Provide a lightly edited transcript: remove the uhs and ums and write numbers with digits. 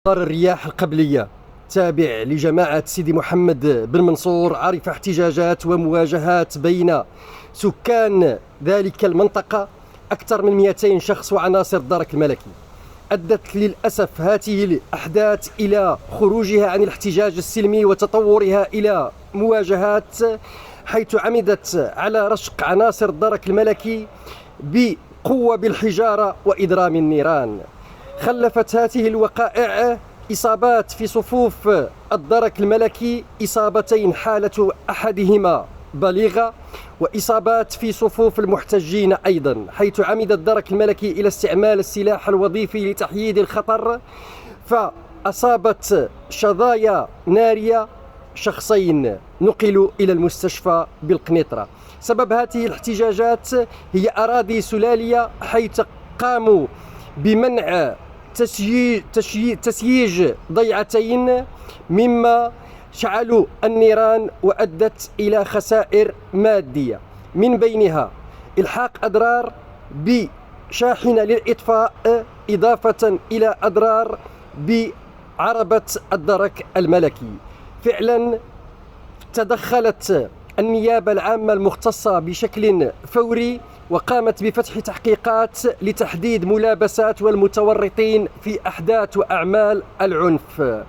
الرياح القبلية تابع لجماعة سيدي محمد بن منصور عرف احتجاجات ومواجهات بين سكان ذلك المنطقة أكثر من 200 شخص وعناصر الدرك الملكي. أدت للأسف هذه الأحداث إلى خروجها عن الاحتجاج السلمي وتطورها إلى مواجهات، حيث عمدت على رشق عناصر الدرك الملكي بقوة بالحجارة وإضرام النيران. خلفت هذه الوقائع إصابات في صفوف الدرك الملكي، إصابتين حالة أحدهما بليغة، وإصابات في صفوف المحتجين أيضا، حيث عمد الدرك الملكي إلى استعمال السلاح الوظيفي لتحييد الخطر، فأصابت شظايا نارية شخصين نقلوا إلى المستشفى بالقنيطرة. سبب هذه الاحتجاجات هي أراضي سلالية، حيث قاموا بمنع تسييج ضيعتين، مما شعلوا النيران وأدت إلى خسائر مادية، من بينها إلحاق أضرار بشاحنة للإطفاء، إضافة إلى أضرار بعربة الدرك الملكي. فعلا تدخلت النيابة العامة المختصة بشكل فوري وقامت بفتح تحقيقات لتحديد ملابسات والمتورطين في أحداث وأعمال العنف.